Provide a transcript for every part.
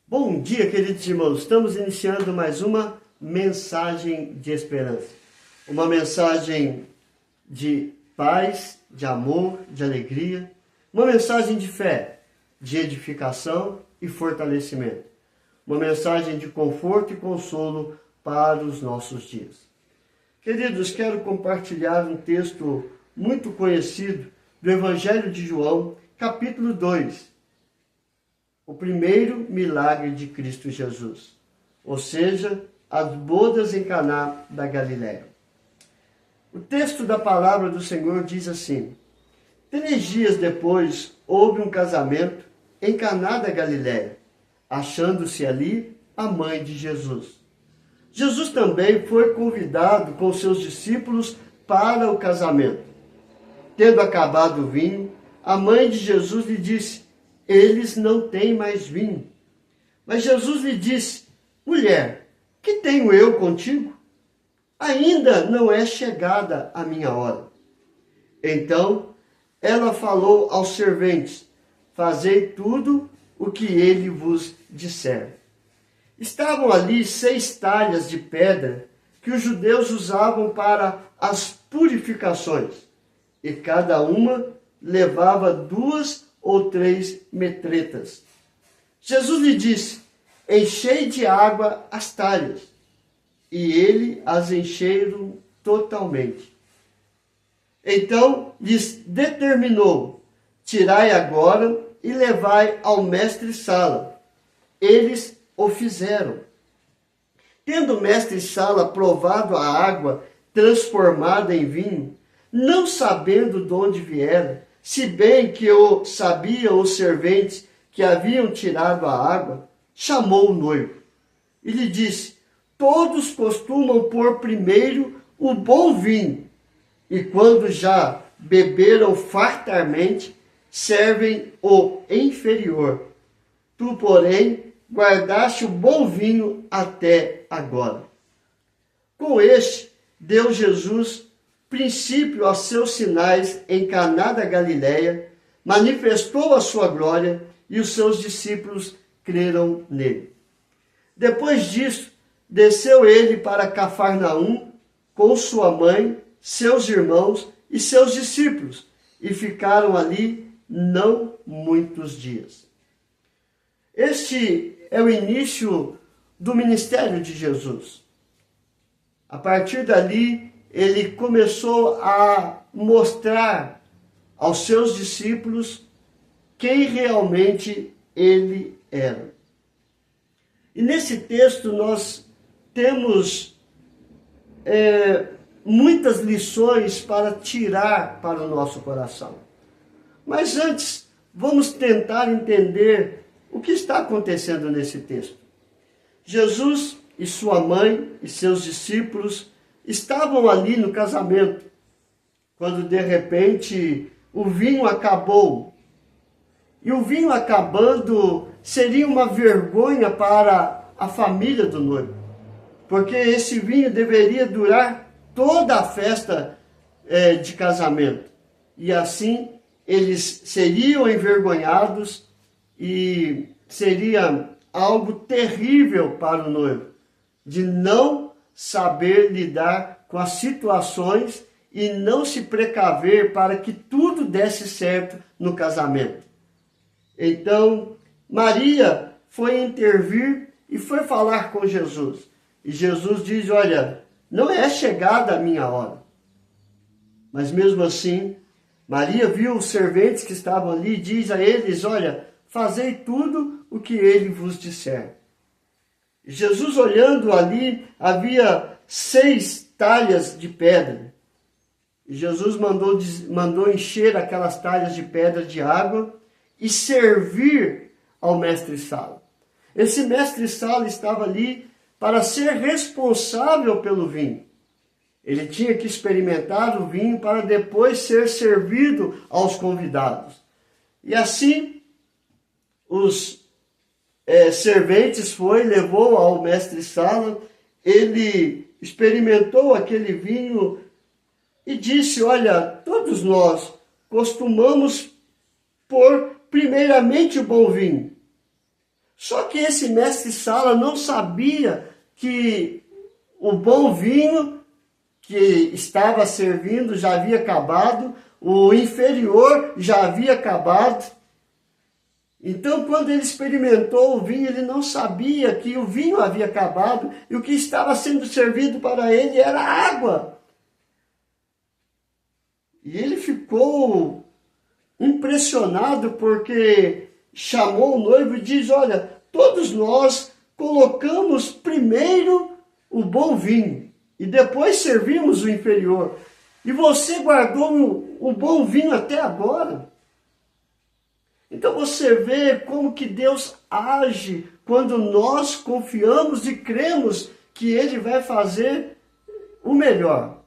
Bom dia, queridos irmãos. Estamos iniciando mais uma mensagem de esperança. Uma mensagem de paz, de amor, de alegria. Uma mensagem de fé, de edificação e fortalecimento. Uma mensagem de conforto e consolo para os nossos dias. Queridos, quero compartilhar um texto muito conhecido do Evangelho de João, capítulo 2. O primeiro milagre de Cristo Jesus, ou seja, as bodas em Caná da Galileia. O texto da palavra do Senhor diz assim: 3 dias depois houve um casamento em Caná da Galileia, achando-se ali a mãe de Jesus. Jesus também foi convidado com seus discípulos para o casamento. Tendo acabado o vinho, a mãe de Jesus lhe disse: eles não têm mais vinho. Mas Jesus lhe disse: mulher, que tenho eu contigo? Ainda não é chegada a minha hora. Então ela falou aos serventes: fazei tudo o que ele vos disser. Estavam ali 6 talhas de pedra que os judeus usavam para as purificações, e cada uma levava 2 ou 3 metretas. Jesus lhe disse: enchei de água as talhas. E ele as encheram totalmente. Então lhes determinou: tirai agora e levai ao mestre-sala. Eles o fizeram. Tendo o mestre-sala provado a água transformada em vinho, não sabendo de onde viera, se bem que o sabiam os serventes que haviam tirado a água, chamou o noivo e lhe disse: todos costumam pôr primeiro o bom vinho, e quando já beberam fartamente, servem o inferior. Tu, porém, guardaste o bom vinho até agora. Com este, deu Jesus princípio aos seus sinais em Caná da Galileia, manifestou a sua glória e os seus discípulos creram nele. Depois disso, desceu ele para Cafarnaum com sua mãe, seus irmãos e seus discípulos, e ficaram ali não muitos dias. Este é o início do ministério de Jesus. A partir dali, ele começou a mostrar aos seus discípulos quem realmente ele era. E nesse texto nós temos muitas lições para tirar para o nosso coração. Mas antes, vamos tentar entender o que está acontecendo nesse texto. Jesus e sua mãe e seus discípulos estavam ali no casamento, quando de repente o vinho acabou. E o vinho acabando seria uma vergonha para a família do noivo, porque esse vinho deveria durar toda a festa de casamento. E assim eles seriam envergonhados e seria algo terrível para o noivo, de não saber lidar com as situações e não se precaver para que tudo desse certo no casamento. Então, Maria foi intervir e foi falar com Jesus. E Jesus diz: olha, não é chegada a minha hora. Mas mesmo assim, Maria viu os serventes que estavam ali e diz a eles: olha, fazei tudo o que ele vos disser. Jesus, olhando ali, havia 6 talhas de pedra. E Jesus mandou encher aquelas talhas de pedra de água e servir ao mestre-sala. Esse mestre-sala estava ali para ser responsável pelo vinho. Ele tinha que experimentar o vinho para depois ser servido aos convidados. E assim, os serventes levou ao mestre-sala, ele experimentou aquele vinho e disse: olha, todos nós costumamos pôr primeiramente o bom vinho. Só que esse mestre-sala não sabia que o bom vinho que estava servindo já havia acabado, o inferior já havia acabado. Então, quando ele experimentou o vinho, ele não sabia que o vinho havia acabado e o que estava sendo servido para ele era água. E ele ficou impressionado porque chamou o noivo e diz: olha, todos nós colocamos primeiro o bom vinho e depois servimos o inferior. E você guardou o bom vinho até agora. Então você vê como que Deus age quando nós confiamos e cremos que Ele vai fazer o melhor.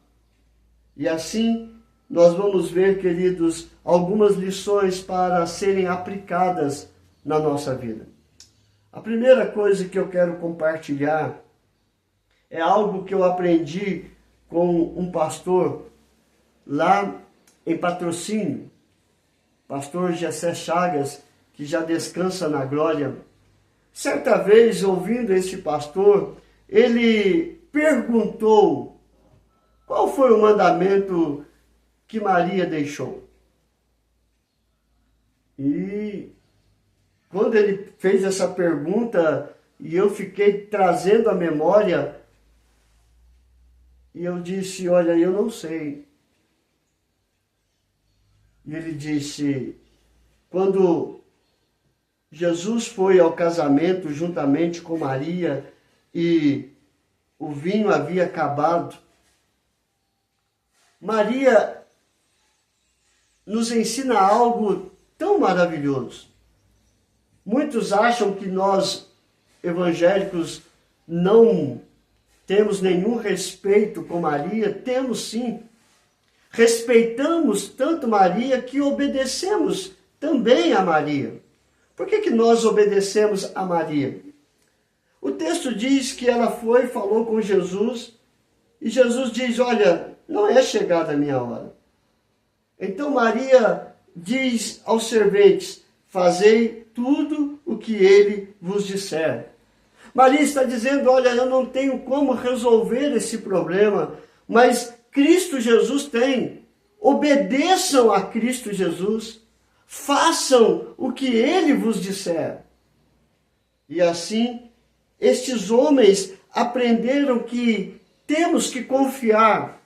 E assim nós vamos ver, queridos, algumas lições para serem aplicadas na nossa vida. A primeira coisa que eu quero compartilhar é algo que eu aprendi com um pastor lá em Patrocínio, pastor Gessé Chagas, que já descansa na glória. Certa vez, ouvindo esse pastor, ele perguntou qual foi o mandamento que Maria deixou. E quando ele fez essa pergunta, e eu fiquei trazendo à memória, e eu disse: olha, eu não sei. E ele disse: quando Jesus foi ao casamento juntamente com Maria e o vinho havia acabado, Maria nos ensina algo tão maravilhoso. Muitos acham que nós, evangélicos, não temos nenhum respeito com Maria. Temos sim. Respeitamos tanto Maria que obedecemos também a Maria. Por que nós obedecemos a Maria? O texto diz que ela foi e falou com Jesus, e Jesus diz: olha, não é chegada a minha hora. Então Maria diz aos serventes: fazei tudo o que ele vos disser. Maria está dizendo: olha, eu não tenho como resolver esse problema, mas Cristo Jesus tem. Obedeçam a Cristo Jesus. Façam o que ele vos disser. E assim, estes homens aprenderam que temos que confiar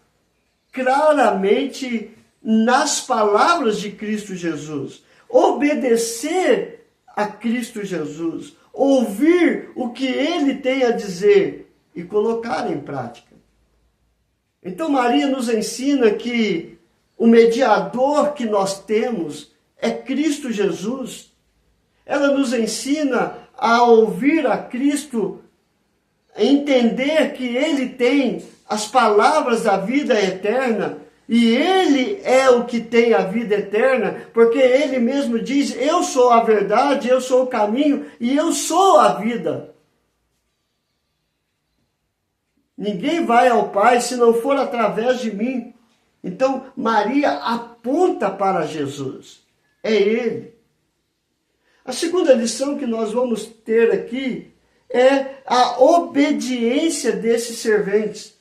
claramente nas palavras de Cristo Jesus. Obedecer a Cristo Jesus. Ouvir o que ele tem a dizer e colocar em prática. Então Maria nos ensina que o mediador que nós temos é Cristo Jesus. Ela nos ensina a ouvir a Cristo, a entender que Ele tem as palavras da vida eterna, e Ele é o que tem a vida eterna, porque Ele mesmo diz: eu sou a verdade, eu sou o caminho e eu sou a vida. Ninguém vai ao Pai se não for através de mim. Então, Maria aponta para Jesus. É Ele. A segunda lição que nós vamos ter aqui é a obediência desses serventes.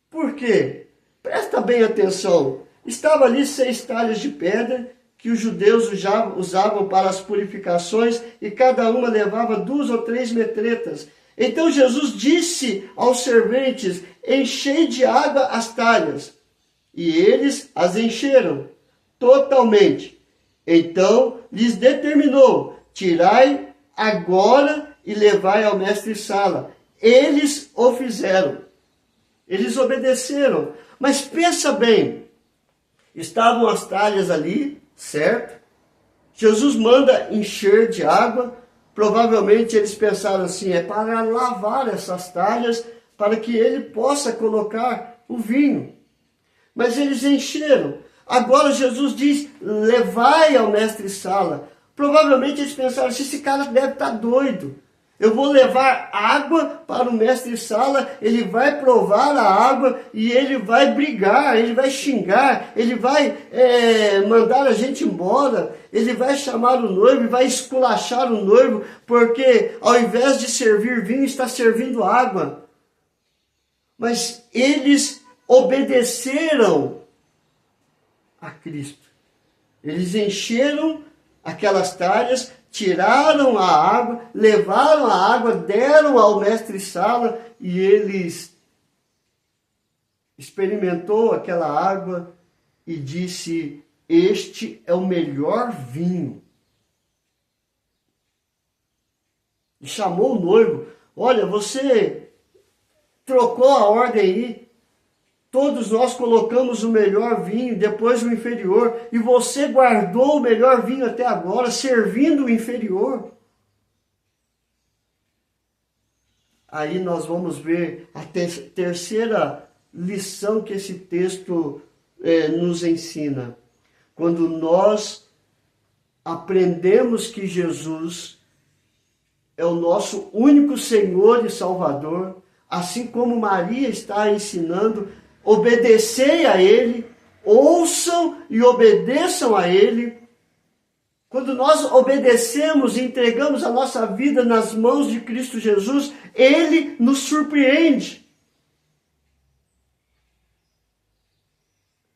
Por quê? Presta bem atenção. Estava ali 6 talhas de pedra que os judeus usavam para as purificações, e cada uma levava 2 ou 3 metretas. Então Jesus disse aos serventes: enchei de água as talhas. E eles as encheram totalmente. Então lhes determinou: tirai agora e levai ao mestre-sala. Eles o fizeram. Eles obedeceram. Mas pensa bem, estavam as talhas ali, certo? Jesus manda encher de água. Provavelmente eles pensaram assim: é para lavar essas talhas, para que ele possa colocar o vinho. Mas eles encheram. Agora Jesus diz: levai ao mestre-sala. Provavelmente eles pensaram assim: esse cara deve estar doido. Eu vou levar água para o mestre-sala, ele vai provar a água e ele vai brigar, ele vai xingar, ele vai mandar a gente embora. ele vai chamar o noivo e vai esculachar o noivo, porque ao invés de servir vinho, está servindo água. Mas eles obedeceram a Cristo. Eles encheram aquelas talhas, tiraram a água, levaram a água, deram ao mestre-sala e eles experimentou aquela água e disse: este é o melhor vinho. E chamou o noivo: olha, você trocou a ordem aí, todos nós colocamos o melhor vinho, depois o inferior, e você guardou o melhor vinho até agora, servindo o inferior. Aí nós vamos ver a terceira lição que esse texto nos ensina. Quando nós aprendemos que Jesus é o nosso único Senhor e Salvador, assim como Maria está ensinando, obedecei a Ele, ouçam e obedeçam a Ele. Quando nós obedecemos e entregamos a nossa vida nas mãos de Cristo Jesus, Ele nos surpreende.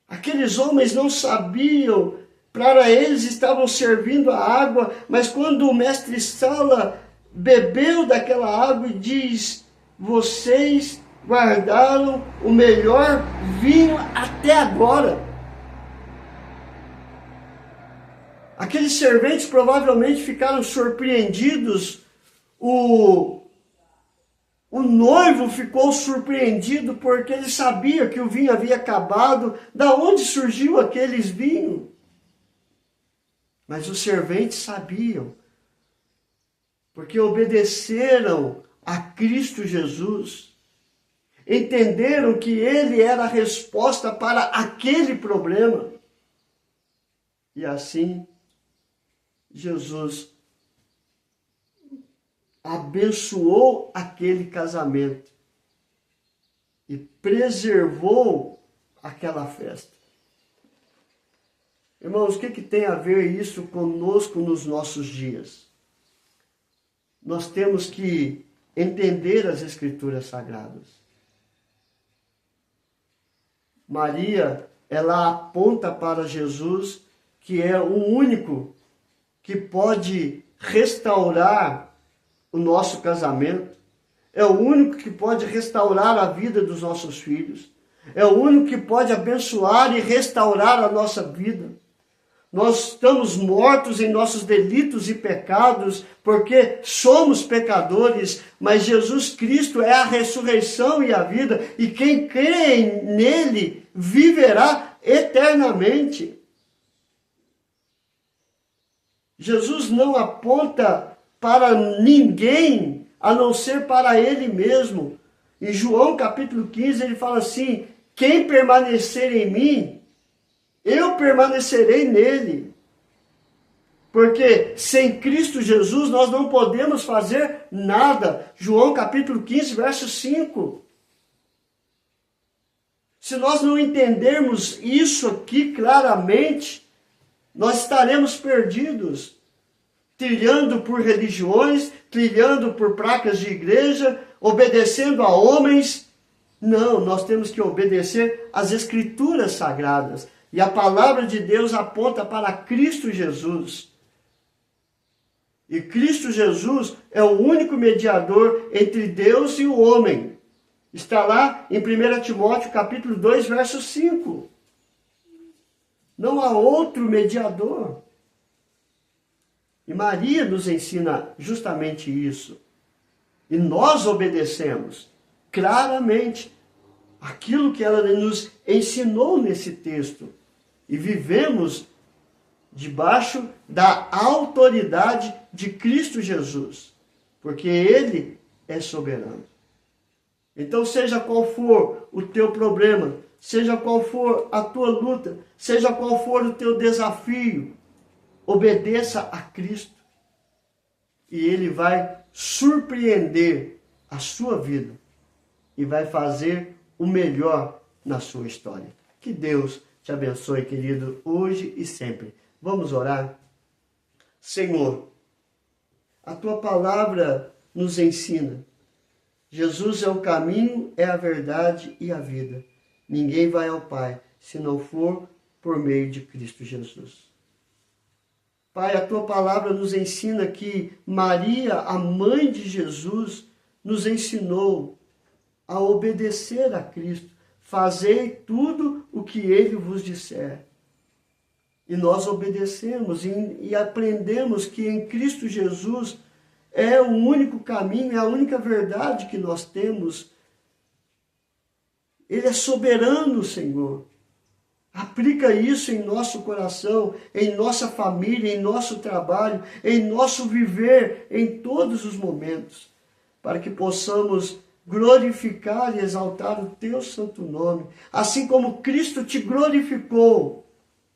Aqueles homens não sabiam, para eles estavam servindo a água, mas quando o mestre-sala bebeu daquela água e diz: vocês guardaram o melhor vinho até agora. Aqueles serventes provavelmente ficaram surpreendidos. O noivo ficou surpreendido porque ele sabia que o vinho havia acabado. Da onde surgiu aqueles vinhos? Mas os serventes sabiam, porque obedeceram a Cristo Jesus. Entenderam que Ele era a resposta para aquele problema. E assim, Jesus abençoou aquele casamento e preservou aquela festa. Irmãos, o que tem a ver isso conosco nos nossos dias? Nós temos que entender as Escrituras Sagradas. Maria, ela aponta para Jesus, que é o único que pode restaurar o nosso casamento, é o único que pode restaurar a vida dos nossos filhos, é o único que pode abençoar e restaurar a nossa vida. Nós estamos mortos em nossos delitos e pecados, porque somos pecadores, mas Jesus Cristo é a ressurreição e a vida, e quem crê nele viverá eternamente. Jesus não aponta para ninguém, a não ser para Ele mesmo. Em João capítulo 15, ele fala assim: quem permanecer em mim, eu permanecerei nele. Porque sem Cristo Jesus nós não podemos fazer nada. João capítulo 15, verso 5. Se nós não entendermos isso aqui claramente, nós estaremos perdidos, trilhando por religiões, trilhando por placas de igreja, obedecendo a homens. Não, nós temos que obedecer às Escrituras Sagradas. E a palavra de Deus aponta para Cristo Jesus. E Cristo Jesus é o único mediador entre Deus e o homem. Está lá em 1 Timóteo capítulo 2, verso 5. Não há outro mediador. E Maria nos ensina justamente isso. E nós obedecemos claramente aquilo que ela nos ensinou nesse texto. E vivemos debaixo da autoridade de Cristo Jesus. Porque Ele é soberano. Então, seja qual for o teu problema, seja qual for a tua luta, seja qual for o teu desafio, obedeça a Cristo. E Ele vai surpreender a sua vida e vai fazer o melhor na sua história. Que Deus te abençoe, querido, hoje e sempre. Vamos orar? Senhor, a tua palavra nos ensina. Jesus é o caminho, é a verdade e a vida. Ninguém vai ao Pai se não for por meio de Cristo Jesus. Pai, a tua palavra nos ensina que Maria, a mãe de Jesus, nos ensinou a obedecer a Cristo. Fazei tudo o que ele vos disser. E nós obedecemos e aprendemos que em Cristo Jesus é o único caminho, é a única verdade que nós temos. Ele é soberano, Senhor. Aplica isso em nosso coração, em nossa família, em nosso trabalho, em nosso viver, em todos os momentos, para que possamos glorificar e exaltar o teu santo nome. Assim como Cristo te glorificou,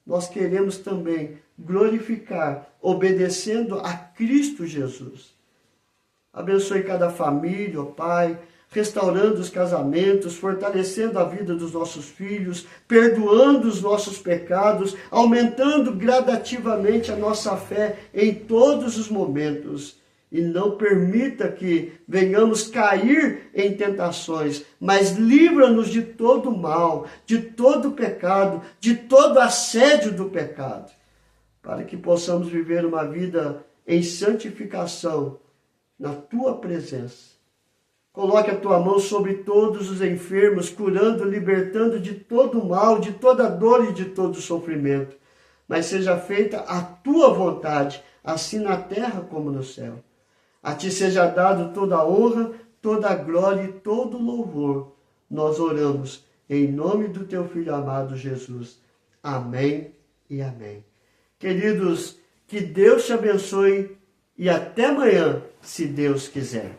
nós queremos também glorificar, obedecendo a Cristo Jesus. Abençoe cada família, ó Pai, restaurando os casamentos, fortalecendo a vida dos nossos filhos, perdoando os nossos pecados, aumentando gradativamente a nossa fé em todos os momentos. E não permita que venhamos cair em tentações, mas livra-nos de todo mal, de todo pecado, de todo assédio do pecado, para que possamos viver uma vida em santificação na tua presença. Coloque a tua mão sobre todos os enfermos, curando, libertando de todo mal, de toda dor e de todo sofrimento. Mas seja feita a tua vontade, assim na terra como no céu. A ti seja dado toda a honra, toda a glória e todo o louvor. Nós oramos em nome do teu Filho amado Jesus. Amém e amém. Queridos, que Deus te abençoe e até amanhã, se Deus quiser.